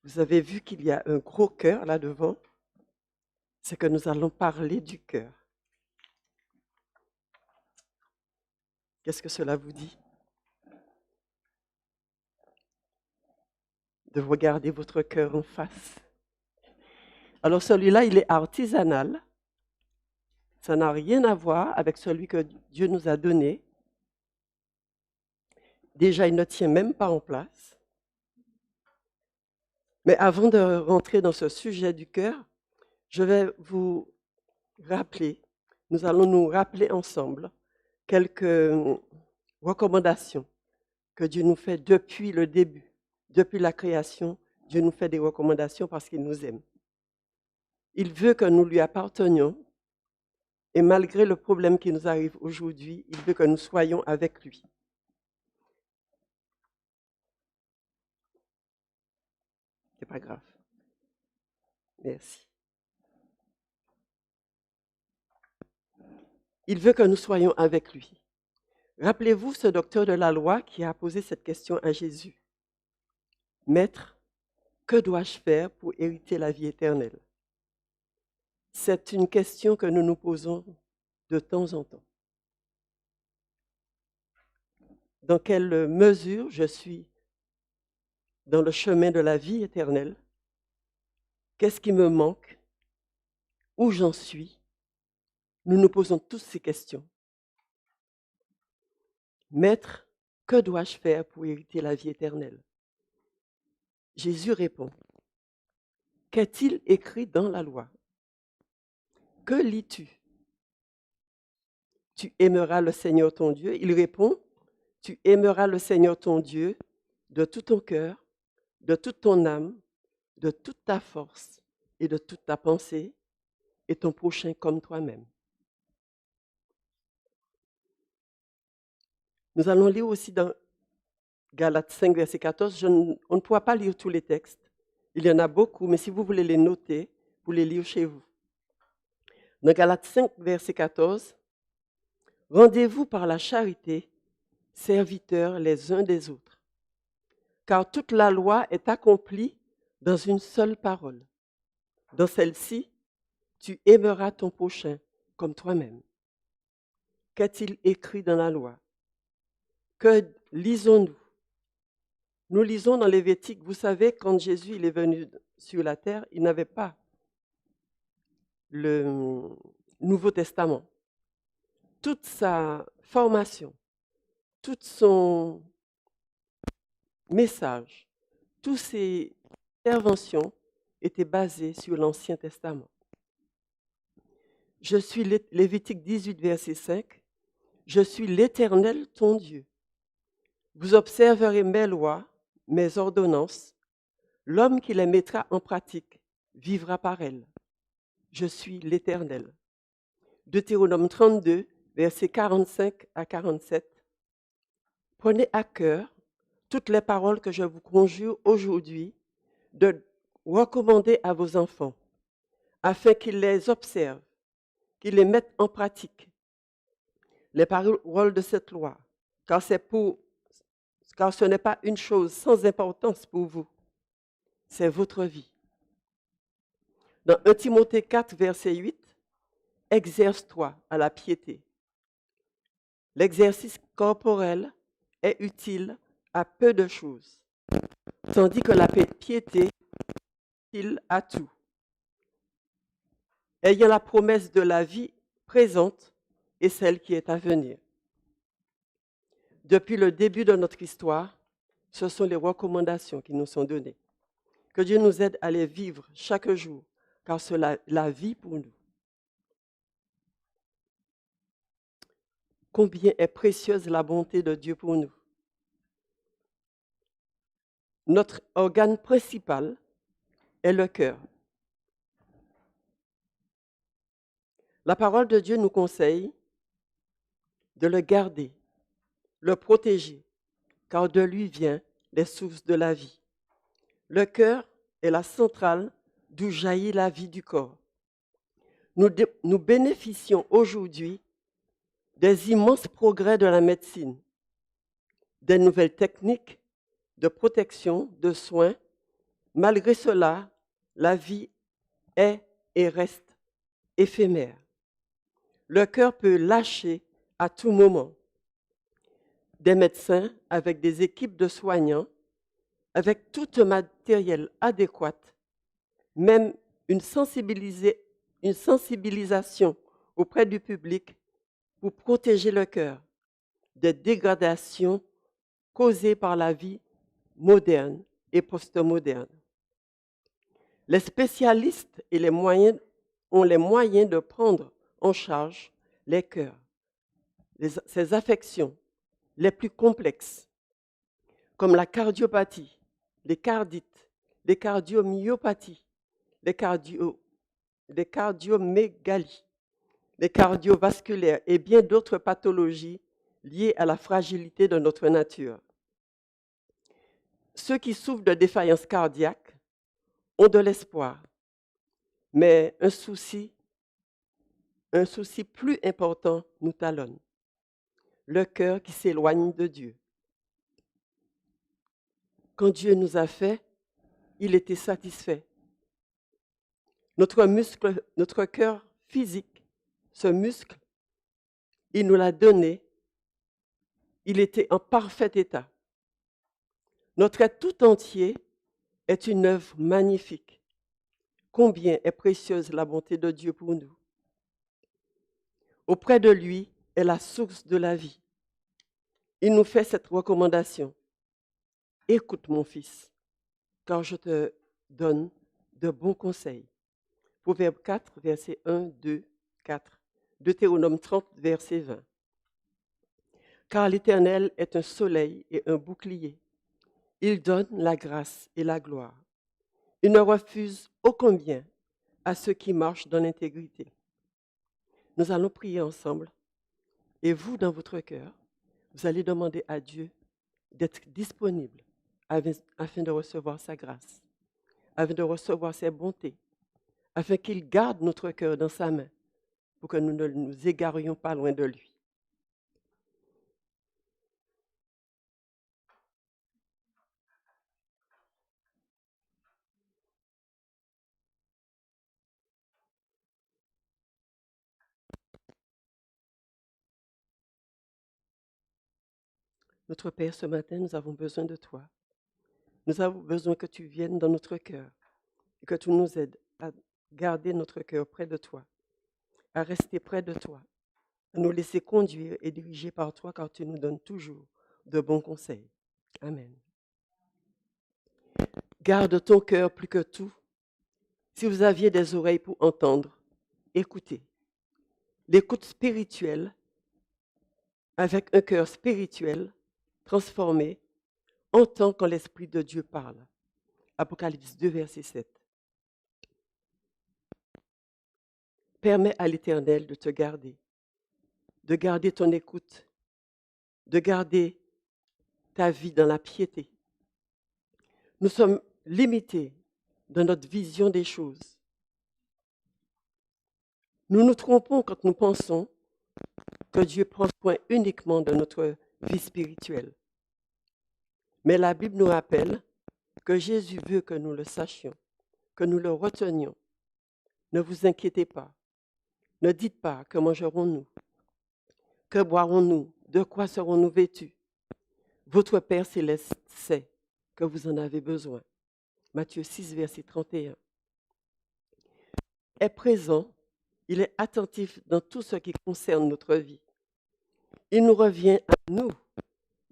Vous avez vu qu'il y a un gros cœur là devant. C'est que nous allons parler du cœur. Qu'est-ce que cela vous dit? De regarder votre cœur en face. Alors celui-là, il est artisanal. Ça n'a rien à voir avec celui que Dieu nous a donné. Déjà, il ne tient même pas en place. Mais avant de rentrer dans ce sujet du cœur, je vais vous rappeler, nous allons nous rappeler ensemble quelques recommandations que Dieu nous fait depuis le début, depuis la création. Dieu nous fait des recommandations parce qu'il nous aime. Il veut que nous lui appartenions et malgré le problème qui nous arrive aujourd'hui, il veut que nous soyons avec lui. C'est pas grave. Merci. Il veut que nous soyons avec lui. Rappelez-vous ce docteur de la loi qui a posé cette question à Jésus. Maître, que dois-je faire pour hériter la vie éternelle? C'est une question que nous nous posons de temps en temps. Dans quelle mesure je suis dans le chemin de la vie éternelle? Qu'est-ce qui me manque? Où j'en suis? Nous nous posons tous ces questions. Maître, que dois-je faire pour hériter la vie éternelle? Jésus répond, qu'est-il écrit dans la loi? Que lis-tu? Tu aimeras le Seigneur ton Dieu. Il répond, tu aimeras le Seigneur ton Dieu de tout ton cœur, de toute ton âme, de toute ta force et de toute ta pensée, et ton prochain comme toi-même. Nous allons lire aussi dans Galates 5, verset 14. On ne pourra pas lire tous les textes. Il y en a beaucoup, mais si vous voulez les noter, vous les lire chez vous. Dans Galates 5, verset 14, « Rendez-vous par la charité, serviteurs les uns des autres, car toute la loi est accomplie dans une seule parole. Dans celle-ci, tu aimeras ton prochain comme toi-même. » Qu'est-il écrit dans la loi? Que lisons-nous? Nous lisons dans Lévitique, vous savez, quand Jésus il est venu sur la terre, il n'avait pas le Nouveau Testament. Toute sa formation, toute son message, toutes ses interventions étaient basées sur l'Ancien Testament. Je suis Lévitique 18, verset 5. Je suis l'Éternel, ton Dieu. Vous observerez mes lois, mes ordonnances. L'homme qui les mettra en pratique vivra par elles. Je suis l'Éternel. Deutéronome 32, versets 45 à 47. Prenez à cœur toutes les paroles que je vous conjure aujourd'hui de recommander à vos enfants, afin qu'ils les observent, qu'ils les mettent en pratique. Les paroles de cette loi, car ce n'est pas une chose sans importance pour vous, c'est votre vie. Dans 1 Timothée 4, verset 8, exerce-toi à la piété. L'exercice corporel est utile à peu de choses, tandis que la piété est utile à tout. Ayant la promesse de la vie présente et celle qui est à venir. Depuis le début de notre histoire, ce sont les recommandations qui nous sont données. Que Dieu nous aide à les vivre chaque jour, car c'est la vie pour nous. Combien est précieuse la bonté de Dieu pour nous. Notre organe principal est le cœur. La parole de Dieu nous conseille de le garder, le protéger, car de lui viennent les sources de la vie. Le cœur est la centrale d'où jaillit la vie du corps. Nous bénéficions aujourd'hui des immenses progrès de la médecine, des nouvelles techniques de protection, de soins Malgré cela, la vie est et reste éphémère. Le cœur peut lâcher à tout moment. Des médecins avec des équipes de soignants, avec tout un matériel adéquat, même une sensibilisation auprès du public pour protéger le cœur des dégradations causées par la vie moderne et postmoderne. Les spécialistes ont les moyens de prendre en charge les cœurs, ces affections les plus complexes, comme la cardiopathie, les cardites, les cardiomyopathies, les cardiomégalies, les cardiovasculaires et bien d'autres pathologies liées à la fragilité de notre nature. Ceux qui souffrent de défaillance cardiaque ont de l'espoir, mais un souci plus important nous talonne, le cœur qui s'éloigne de Dieu. Quand Dieu nous a fait, il était satisfait. Notre cœur physique, ce muscle, il nous l'a donné, il était en parfait état. Notre être tout entier est une œuvre magnifique. Combien est précieuse la bonté de Dieu pour nous. Auprès de lui est la source de la vie. Il nous fait cette recommandation. Écoute mon fils, car je te donne de bons conseils. Proverbe 4, versets 1, 2, 4. Deutéronome 30, verset 20. Car l'Éternel est un soleil et un bouclier. Il donne la grâce et la gloire. Il ne refuse aucun bien à ceux qui marchent dans l'intégrité. Nous allons prier ensemble. Et vous, dans votre cœur, vous allez demander à Dieu d'être disponible afin de recevoir sa grâce, afin de recevoir ses bontés, afin qu'il garde notre cœur dans sa main pour que nous ne nous égarions pas loin de lui. Notre Père, ce matin, nous avons besoin de toi. Nous avons besoin que tu viennes dans notre cœur et que tu nous aides à garder notre cœur près de toi, à rester près de toi, à nous laisser conduire et diriger par toi, car tu nous donnes toujours de bons conseils. Amen. Garde ton cœur plus que tout. Si vous aviez des oreilles pour entendre, écoutez. L'écoute spirituelle, avec un cœur spirituel, transformé, entend quand l'Esprit de Dieu parle. Apocalypse 2, verset 7. Permets à l'Éternel de te garder, de garder ton écoute, de garder ta vie dans la piété. Nous sommes limités dans notre vision des choses. Nous nous trompons quand nous pensons que Dieu prend soin uniquement de notre vie spirituelle. Mais la Bible nous rappelle que Jésus veut que nous le sachions, que nous le retenions. Ne vous inquiétez pas. Ne dites pas que mangerons-nous, que boirons-nous, de quoi serons-nous vêtus. Votre Père céleste sait que vous en avez besoin. Matthieu 6, verset 31. Est présent, il est attentif dans tout ce qui concerne notre vie. Il nous revient à nous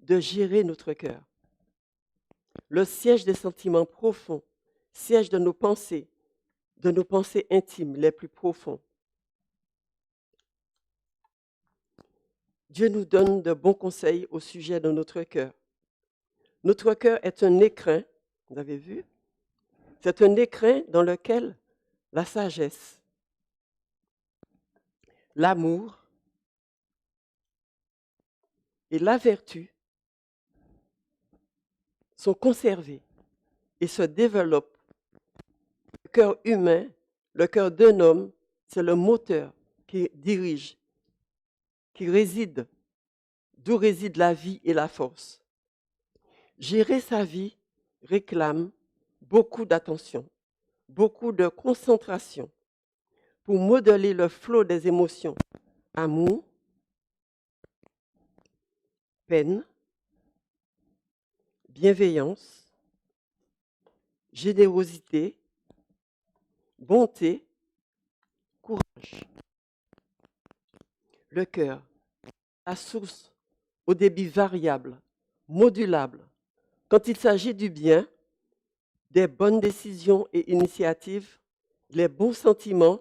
de gérer notre cœur. Le siège des sentiments profonds, siège de nos pensées intimes les plus profonds. Dieu nous donne de bons conseils au sujet de notre cœur. Notre cœur est un écrin, vous avez vu? C'est un écrin dans lequel la sagesse, l'amour et la vertu sont conservés et se développent. Le cœur humain, le cœur d'un homme, c'est le moteur qui dirige, d'où réside la vie et la force. Gérer sa vie réclame beaucoup d'attention, beaucoup de concentration pour modeler le flot des émotions. Amour, peine, bienveillance, générosité, bonté, courage. Le cœur, la source au débit variable, modulable. Quand il s'agit du bien, des bonnes décisions et initiatives, les bons sentiments,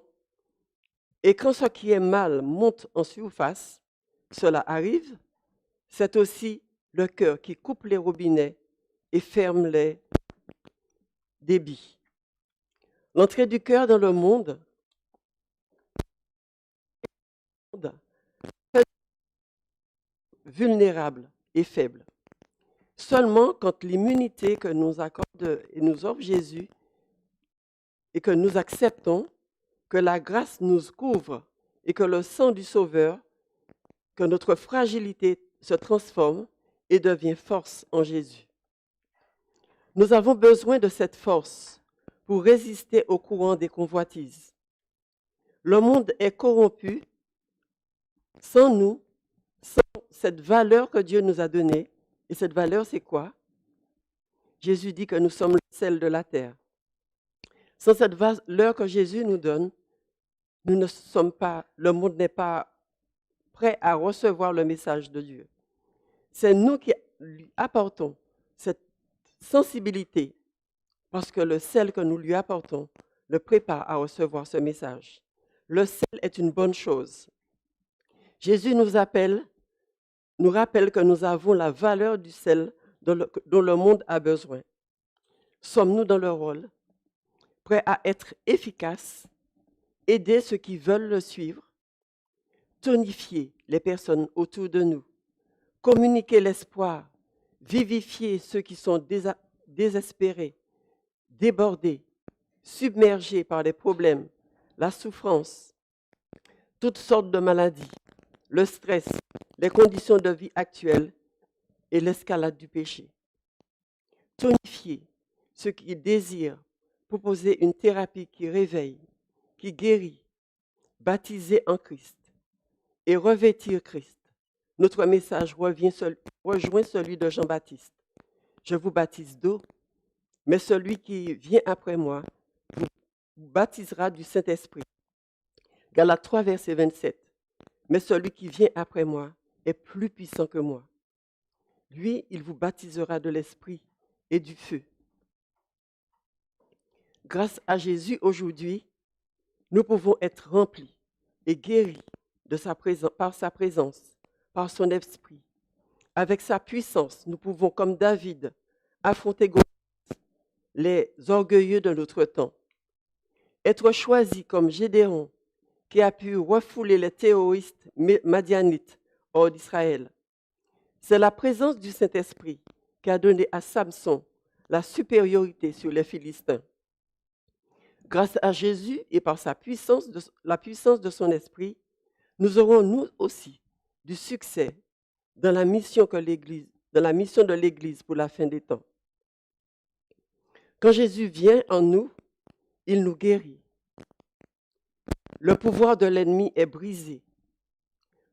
et quand ce qui est mal monte en surface, cela arrive, c'est aussi le cœur qui coupe les robinets et ferme les débits. L'entrée du cœur dans le monde est vulnérable et faible. Seulement quand l'immunité que nous accorde et nous offre Jésus et que nous acceptons, que la grâce nous couvre et que le sang du Sauveur, que notre fragilité se transforme et devient force en Jésus. Nous avons besoin de cette force pour résister au courant des convoitises. Le monde est corrompu. Sans nous, sans cette valeur que Dieu nous a donnée, et cette valeur, c'est quoi? Jésus dit que nous sommes le sel de la terre. Sans cette valeur que Jésus nous donne, nous ne sommes pas, le monde n'est pas prêt à recevoir le message de Dieu. C'est nous qui lui apportons cette sensibilité, parce que le sel que nous lui apportons le prépare à recevoir ce message. Le sel est une bonne chose. Jésus nous rappelle que nous avons la valeur du sel dont le monde a besoin. Sommes-nous dans le rôle, prêts à être efficaces, aider ceux qui veulent le suivre, tonifier les personnes autour de nous, communiquer l'espoir, vivifier ceux qui sont désespérés, débordés, submergés par les problèmes, la souffrance, toutes sortes de maladies, le stress, les conditions de vie actuelles et l'escalade du péché. Tonifier ceux qui désirent proposer une thérapie qui réveille, qui guérit, baptiser en Christ et revêtir Christ. Notre message rejoint celui de Jean-Baptiste. Je vous baptise d'eau, mais celui qui vient après moi vous baptisera du Saint-Esprit. Galates 3, verset 27. Mais celui qui vient après moi est plus puissant que moi. Lui, il vous baptisera de l'Esprit et du feu. Grâce à Jésus, aujourd'hui, nous pouvons être remplis et guéris par sa présence, par son esprit. Avec sa puissance, nous pouvons, comme David, affronter les orgueilleux de notre temps. Être choisis comme Gédéon, qui a pu refouler les terroristes madianites hors d'Israël. C'est la présence du Saint-Esprit qui a donné à Samson la supériorité sur les Philistins. Grâce à Jésus et par la puissance de son esprit, nous aurons nous aussi du succès dans la mission de l'Église pour la fin des temps. Quand Jésus vient en nous, il nous guérit. Le pouvoir de l'ennemi est brisé.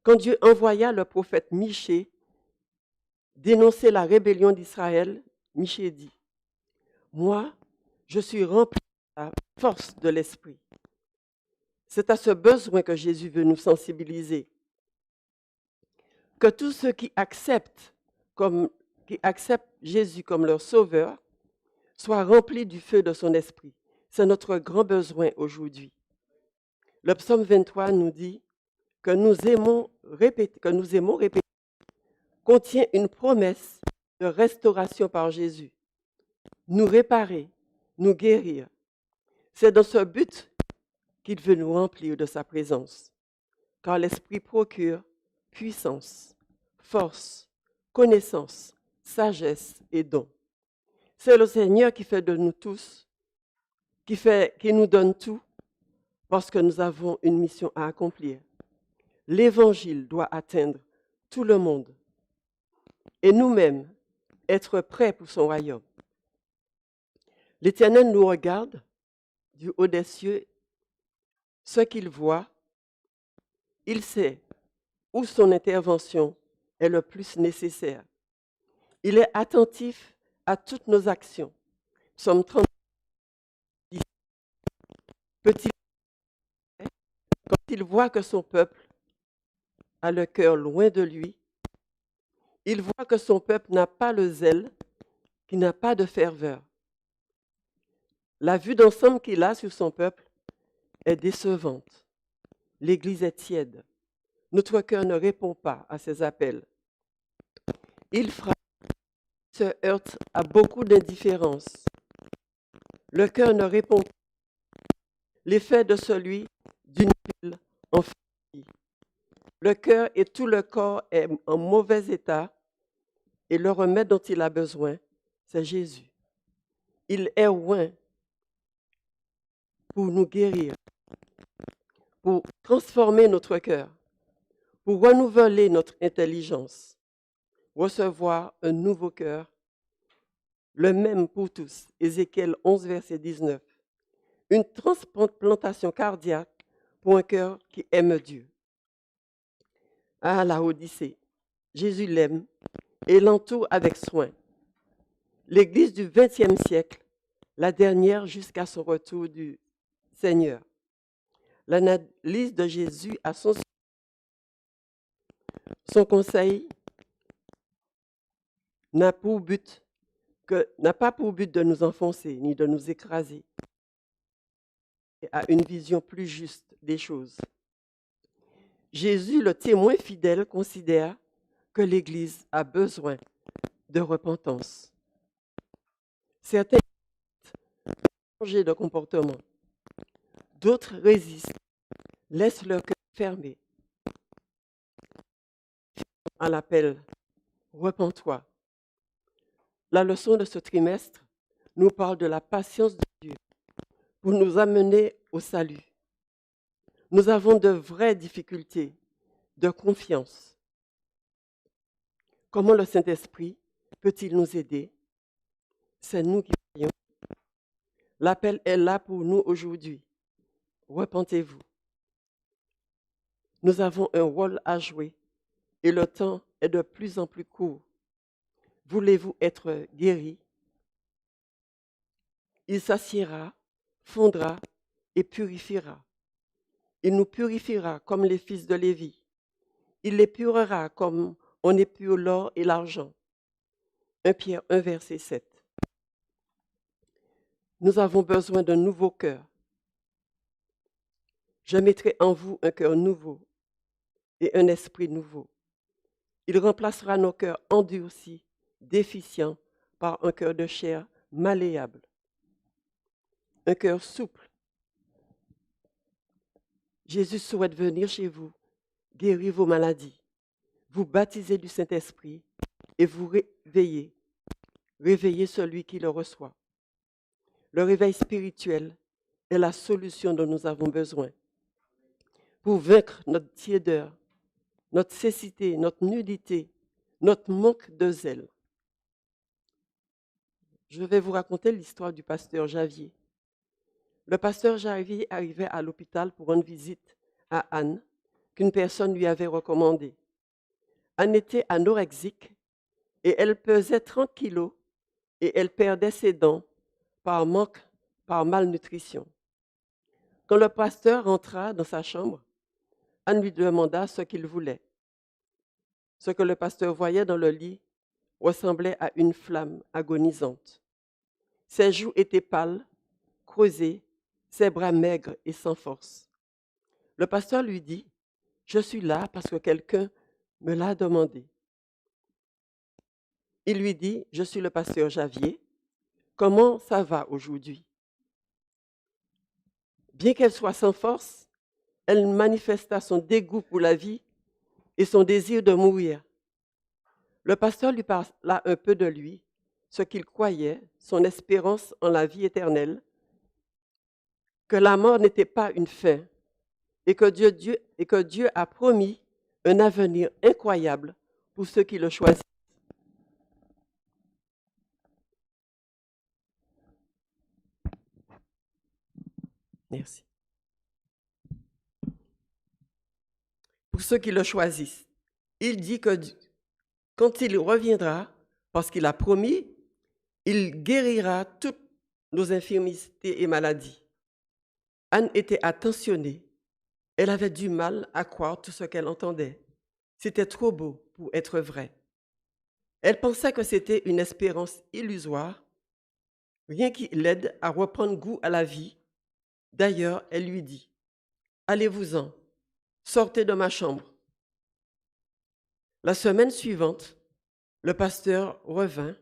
Quand Dieu envoya le prophète Michée dénoncer la rébellion d'Israël, Michée dit, « Moi, je suis rempli de la force de l'Esprit. » C'est à ce besoin que Jésus veut nous sensibiliser. Que tous ceux qui acceptent Jésus comme leur sauveur soient remplis du feu de son esprit. C'est notre grand besoin aujourd'hui. Le psaume 23 nous dit que nous aimons répéter, contient une promesse de restauration par Jésus. Nous réparer, nous guérir. C'est dans ce but qu'il veut nous remplir de sa présence. Car l'Esprit procure puissance, force, connaissance, sagesse et don. C'est le Seigneur qui fait de nous tous, qui nous donne tout, parce que nous avons une mission à accomplir. L'Évangile doit atteindre tout le monde et nous-mêmes être prêts pour son royaume. L'Éternel nous regarde du haut des cieux, ce qu'il voit, il sait où son intervention est le plus nécessaire. Il est attentif à toutes nos actions. Psaume 30, peut-il, quand il voit que son peuple a le cœur loin de lui, il voit que son peuple n'a pas le zèle, qu'il n'a pas de ferveur. La vue d'ensemble qu'il a sur son peuple est décevante. L'Église est tiède. Notre cœur ne répond pas à ses appels. Il frappe, se heurte à beaucoup d'indifférence. Le cœur ne répond pas. L'effet de celui d'une pile en fumée. Le cœur et tout le corps est en mauvais état et le remède dont il a besoin, c'est Jésus. Il est loin pour nous guérir, pour transformer notre cœur, pour renouveler notre intelligence, recevoir un nouveau cœur, le même pour tous. Ézéchiel 11, verset 19. Une transplantation cardiaque pour un cœur qui aime Dieu. Ah, la Odyssée. Jésus l'aime et l'entoure avec soin. L'Église du XXe siècle, la dernière jusqu'à son retour du Seigneur. L'analyse de Jésus à son conseil n'a pas pour but de nous enfoncer ni de nous écraser, et a une vision plus juste des choses. Jésus, le témoin fidèle, considère que l'Église a besoin de repentance. Certains changent de comportement, d'autres résistent, laissent leur cœur fermé à l'appel « Repens-toi ». La leçon de ce trimestre nous parle de la patience de Dieu pour nous amener au salut. Nous avons de vraies difficultés de confiance. Comment le Saint-Esprit peut-il nous aider? C'est nous qui voyons. L'appel est là pour nous aujourd'hui. Repentez-vous. Nous avons un rôle à jouer et le temps est de plus en plus court. Voulez-vous être guéri? Il s'assiera, fondra et purifiera. Il nous purifiera comme les fils de Lévi. Il l'épurera comme on épure l'or et l'argent. 1 Pierre 1, verset 7. Nous avons besoin d'un nouveau cœur. Je mettrai en vous un cœur nouveau et un esprit nouveau. Il remplacera nos cœurs endurcis, déficients, par un cœur de chair malléable. Un cœur souple. Jésus souhaite venir chez vous, guérir vos maladies, vous baptiser du Saint-Esprit et vous réveiller celui qui le reçoit. Le réveil spirituel est la solution dont nous avons besoin pour vaincre notre tiédeur, notre cécité, notre nudité, notre manque de zèle. Je vais vous raconter l'histoire du pasteur Javier. Le pasteur Javier arrivait à l'hôpital pour une visite à Anne, qu'une personne lui avait recommandée. Anne était anorexique et elle pesait 30 kilos et elle perdait ses dents par malnutrition. Quand le pasteur rentra dans sa chambre, Anne lui demanda ce qu'il voulait. Ce que le pasteur voyait dans le lit ressemblait à une flamme agonisante. Ses joues étaient pâles, creusées, ses bras maigres et sans force. Le pasteur lui dit, « Je suis là parce que quelqu'un me l'a demandé. » Il lui dit, « Je suis le pasteur Javier. Comment ça va aujourd'hui? » Bien qu'elle soit sans force, elle manifesta son dégoût pour la vie et son désir de mourir. Le pasteur lui parla un peu de lui, ce qu'il croyait, son espérance en la vie éternelle, que la mort n'était pas une fin et que Dieu a promis un avenir incroyable pour ceux qui le choisissent. Merci. Pour ceux qui le choisissent, il dit que quand il reviendra, parce qu'il a promis, il guérira toutes nos infirmités et maladies. Anne était attentionnée. Elle avait du mal à croire tout ce qu'elle entendait. C'était trop beau pour être vrai. Elle pensait que c'était une espérance illusoire, rien qui l'aide à reprendre goût à la vie. D'ailleurs, elle lui dit, « Allez-vous-en, sortez de ma chambre. » La semaine suivante, le pasteur revint.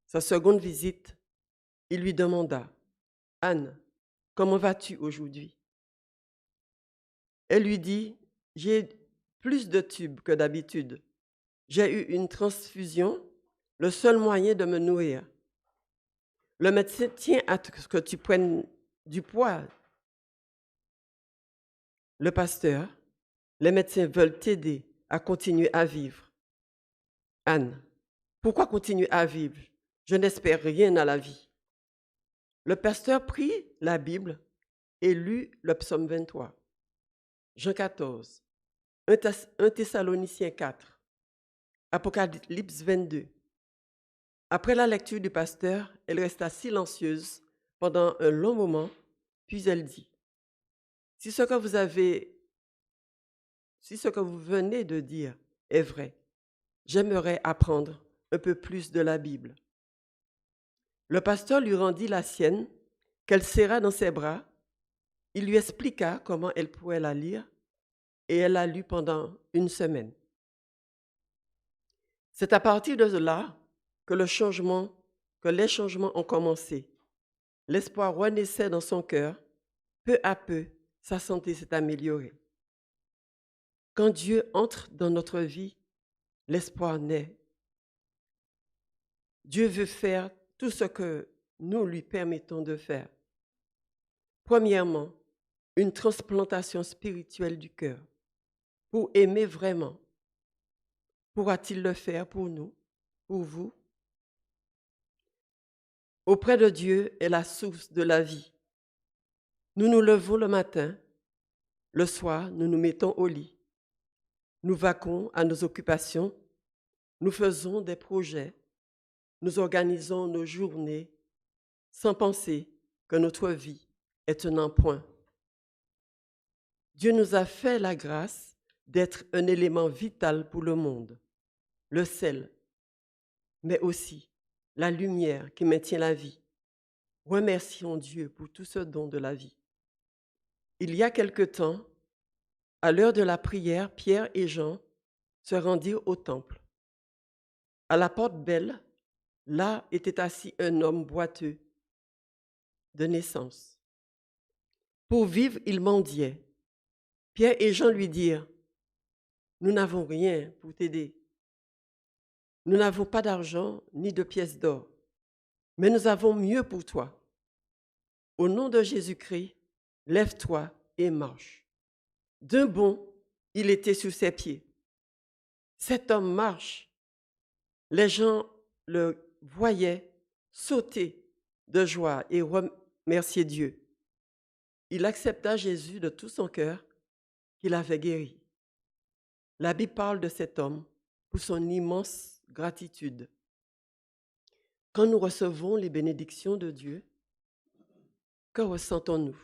Sa seconde visite, il lui demanda, « Anne, comment vas-tu aujourd'hui ?» Elle lui dit, « J'ai plus de tubes que d'habitude. J'ai eu une transfusion, le seul moyen de me nourrir. Le médecin tient à ce que tu prennes du poids. Le pasteur, les médecins veulent t'aider à continuer à vivre. Anne, pourquoi continuer à vivre? Je n'espère rien à la vie. » Le pasteur prit la Bible et lut le psaume 23, Jean 14, 1 Thessaloniciens 4, Apocalypse 22. Après la lecture du pasteur, elle resta silencieuse pendant un long moment, puis elle dit, « Si ce que vous venez de dire est vrai, j'aimerais apprendre un peu plus de la Bible. » Le pasteur lui rendit la sienne, qu'elle serra dans ses bras. Il lui expliqua comment elle pourrait la lire, et elle l'a lue pendant une semaine. C'est à partir de là que les changements ont commencé. L'espoir renaissait dans son cœur. Peu à peu, sa santé s'est améliorée. Quand Dieu entre dans notre vie, l'espoir naît. Dieu veut faire tout ce que nous lui permettons de faire. Premièrement, une transplantation spirituelle du cœur. Pour aimer vraiment, pourra-t-il le faire pour nous, pour vous? Auprès de Dieu est la source de la vie. Nous nous levons le matin, le soir, nous nous mettons au lit. Nous vaquons à nos occupations, nous faisons des projets, nous organisons nos journées sans penser que notre vie est un empreinte. Dieu nous a fait la grâce d'être un élément vital pour le monde, le sel, mais aussi la lumière qui maintient la vie. Remercions Dieu pour tout ce don de la vie. Il y a quelque temps, à l'heure de la prière, Pierre et Jean se rendirent au temple. À la porte belle, là était assis un homme boiteux de naissance. Pour vivre, il mendiait. Pierre et Jean lui dirent, « Nous n'avons rien pour t'aider. Nous n'avons pas d'argent ni de pièces d'or, mais nous avons mieux pour toi. Au nom de Jésus-Christ, lève-toi et marche. » D'un bond, il était sur ses pieds. Cet homme marche. Les gens le voyaient sauter de joie et remercier Dieu. Il accepta Jésus de tout son cœur qu'il avait guéri. La Bible parle de cet homme pour son immense gratitude. Quand nous recevons les bénédictions de Dieu, que ressentons-nous?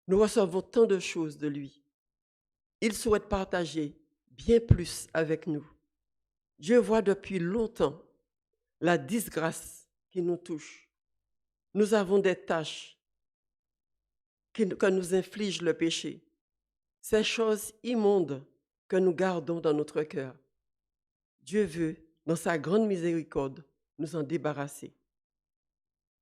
Nous recevons tant de choses de lui. Il souhaite partager bien plus avec nous. Dieu voit depuis longtemps la disgrâce qui nous touche. Nous avons des tâches que nous inflige le péché, ces choses immondes que nous gardons dans notre cœur. Dieu veut, dans sa grande miséricorde, nous en débarrasser.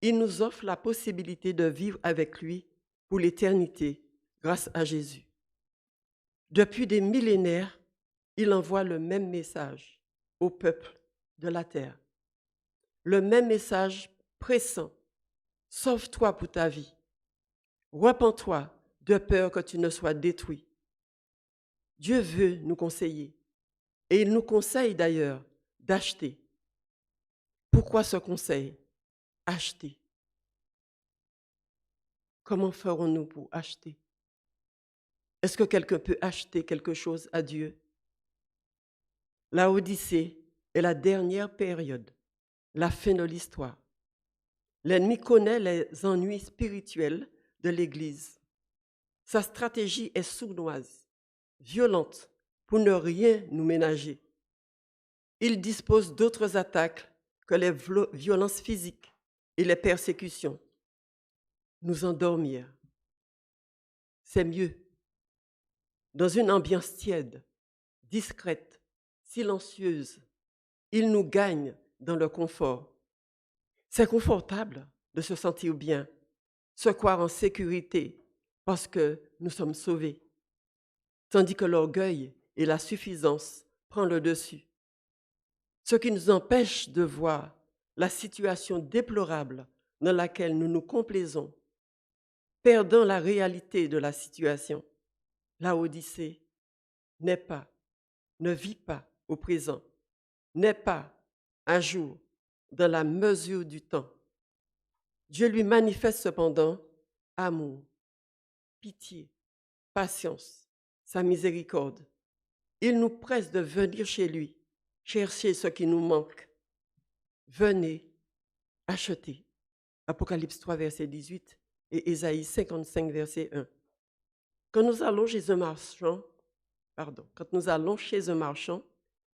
Il nous offre la possibilité de vivre avec lui pour l'éternité grâce à Jésus. Depuis des millénaires, il envoie le même message au peuple de la terre. Le même message pressant. Sauve-toi pour ta vie. Repens-toi de peur que tu ne sois détruit. Dieu veut nous conseiller. Et il nous conseille d'ailleurs d'acheter. Pourquoi ce conseil? Acheter. comment ferons-nous pour acheter? Est-ce que quelqu'un peut acheter quelque chose à Dieu? La Odyssée est la dernière période, la fin de l'histoire. L'ennemi connaît les ennuis spirituels de l'Église. Sa stratégie est sournoise, violente, pour ne rien nous ménager. Il dispose d'autres attaques que les violences physiques et les persécutions. Nous endormir, c'est mieux. Dans une ambiance tiède, discrète, silencieuse, il nous gagne dans le confort. C'est confortable de se sentir bien, se croire en sécurité parce que nous sommes sauvés, tandis que l'orgueil et la suffisance prennent le dessus, ce qui nous empêche de voir la situation déplorable dans laquelle nous nous complaisons, perdant la réalité de la situation. La Odyssée n'est pas, ne vit pas au présent, n'est pas à jour dans la mesure du temps. Dieu lui manifeste cependant amour, pitié, patience, sa miséricorde. Il nous presse de venir chez lui, chercher ce qui nous manque. Venez, achetez. Apocalypse 3, verset 18 et Ésaïe 55, verset 1. Quand nous allons chez un marchand,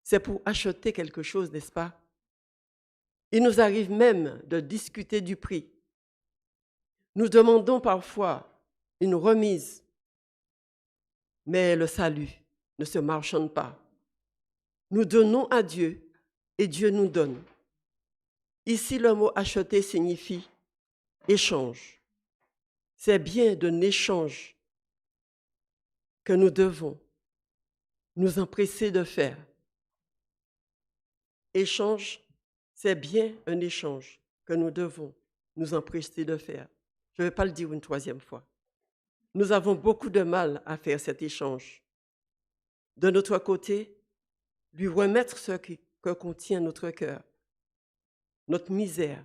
c'est pour acheter quelque chose, n'est-ce pas? Il nous arrive même de discuter du prix. Nous demandons parfois une remise, mais le salut ne se marchande pas. Nous donnons à Dieu et Dieu nous donne. Ici, le mot acheter signifie échange. C'est bien d'un échange que nous devons nous empresser de faire. Échange, c'est bien un échange que nous devons nous empresser de faire. Je ne vais pas le dire une troisième fois. Nous avons beaucoup de mal à faire cet échange. De notre côté, lui remettre ce que contient notre cœur, notre misère,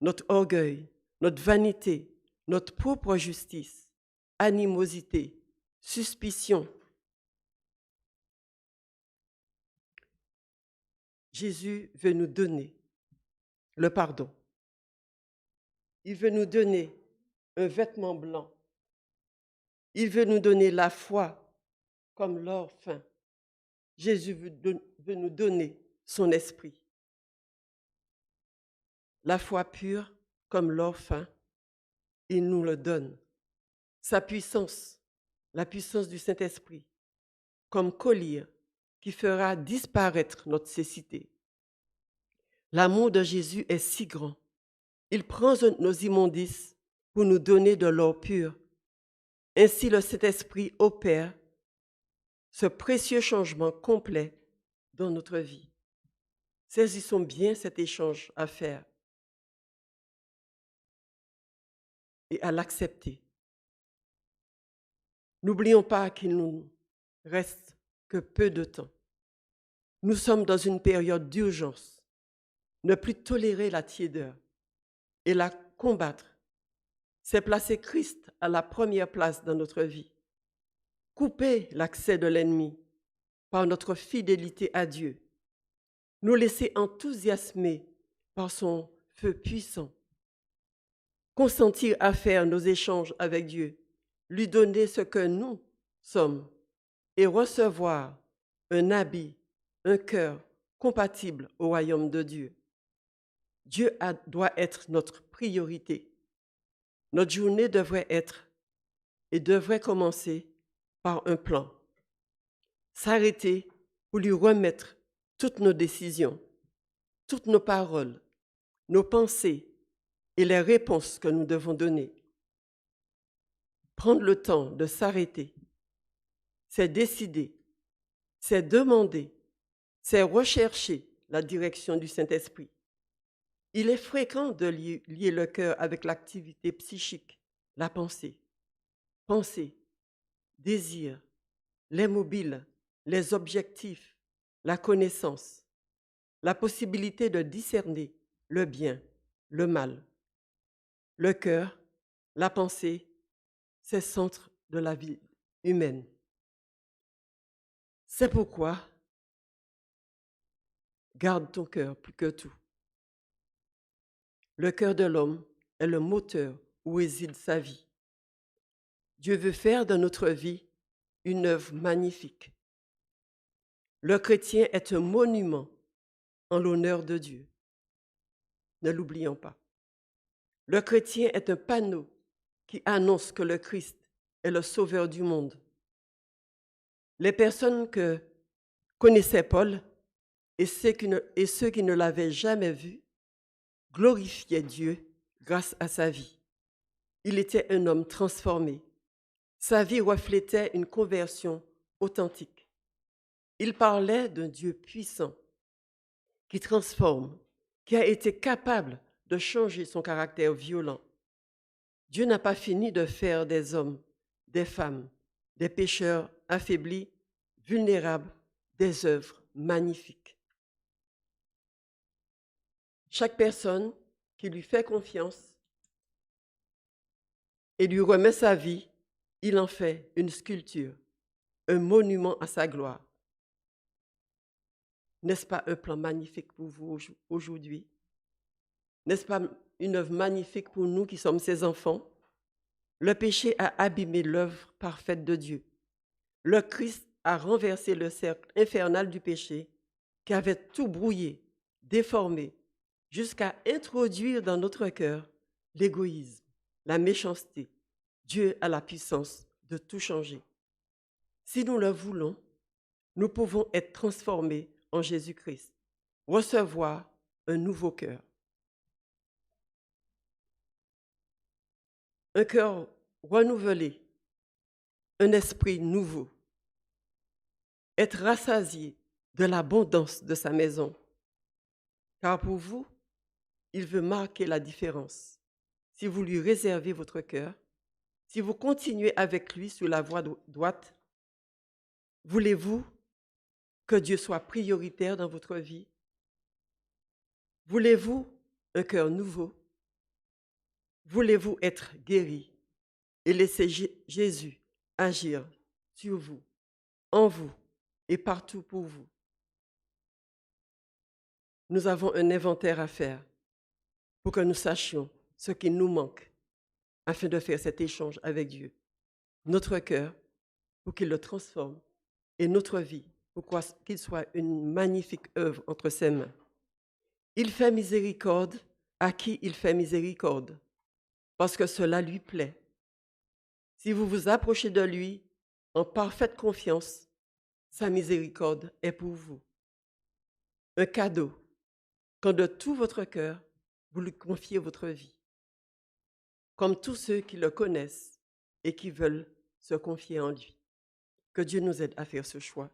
notre orgueil, notre vanité, notre propre justice, animosité, suspicion. Jésus veut nous donner le pardon. Il veut nous donner un vêtement blanc. Il veut nous donner la foi comme l'or fin. Jésus veut nous donner son esprit. La foi pure comme l'or fin, il nous le donne. Sa puissance, la puissance du Saint-Esprit, comme collier qui fera disparaître notre cécité. L'amour de Jésus est si grand. Il prend nos immondices pour nous donner de l'or pur. Ainsi, le Saint-Esprit opère ce précieux changement complet dans notre vie. Saisissons bien cet échange à faire et à l'accepter. N'oublions pas qu'il nous reste que peu de temps. Nous sommes dans une période d'urgence. Ne plus tolérer la tiédeur et la combattre, c'est placer Christ à la première place dans notre vie. Couper l'accès de l'ennemi par notre fidélité à Dieu. Nous laisser enthousiasmer par son feu puissant. Consentir à faire nos échanges avec Dieu, lui donner ce que nous sommes et recevoir un habit, un cœur compatible au royaume de Dieu. Dieu doit être notre priorité. Notre journée devrait être et devrait commencer par un plan. S'arrêter pour lui remettre toutes nos décisions, toutes nos paroles, nos pensées et les réponses que nous devons donner. Prendre le temps de s'arrêter, c'est décider, c'est demander, c'est rechercher la direction du Saint-Esprit. Il est fréquent de lier le cœur avec l'activité psychique, la pensée. Pensée, désir, les mobiles, les objectifs, la connaissance, la possibilité de discerner le bien, le mal. Le cœur, la pensée ces centres de la vie humaine. C'est pourquoi garde ton cœur plus que tout. Le cœur de l'homme est le moteur où réside sa vie. Dieu veut faire de notre vie une œuvre magnifique. Le chrétien est un monument en l'honneur de Dieu. Ne l'oublions pas. Le chrétien est un panneau qui annonce que le Christ est le sauveur du monde. Les personnes que connaissaient Paul et ceux qui ne l'avaient jamais vu glorifiaient Dieu grâce à sa vie. Il était un homme transformé. Sa vie reflétait une conversion authentique. Il parlait d'un Dieu puissant qui transforme, qui a été capable de changer son caractère violent. Dieu n'a pas fini de faire des hommes, des femmes, des pécheurs affaiblis, vulnérables, des œuvres magnifiques. Chaque personne qui lui fait confiance et lui remet sa vie, il en fait une sculpture, un monument à sa gloire. N'est-ce pas un plan magnifique pour vous aujourd'hui? N'est-ce pas une œuvre magnifique pour nous qui sommes ses enfants? Le péché a abîmé l'œuvre parfaite de Dieu. Le Christ a renversé le cercle infernal du péché qui avait tout brouillé, déformé, jusqu'à introduire dans notre cœur l'égoïsme, la méchanceté. Dieu a la puissance de tout changer. Si nous le voulons, nous pouvons être transformés en Jésus-Christ, recevoir un nouveau cœur. Un cœur renouvelé, un esprit nouveau, être rassasié de l'abondance de sa maison. Car pour vous, il veut marquer la différence. Si vous lui réservez votre cœur, si vous continuez avec lui sur la voie droite, voulez-vous que Dieu soit prioritaire dans votre vie? Voulez-vous un cœur nouveau? Voulez-vous être guéri et laisser Jésus agir sur vous, en vous et partout pour vous? Nous avons un inventaire à faire pour que nous sachions ce qui nous manque afin de faire cet échange avec Dieu. Notre cœur, pour qu'il le transforme, et notre vie, pour qu'il soit une magnifique œuvre entre ses mains. Il fait miséricorde à qui il fait miséricorde, parce que cela lui plaît. Si vous vous approchez de lui en parfaite confiance, sa miséricorde est pour vous. Un cadeau, quand de tout votre cœur, vous lui confiez votre vie. Comme tous ceux qui le connaissent et qui veulent se confier en lui. Que Dieu nous aide à faire ce choix.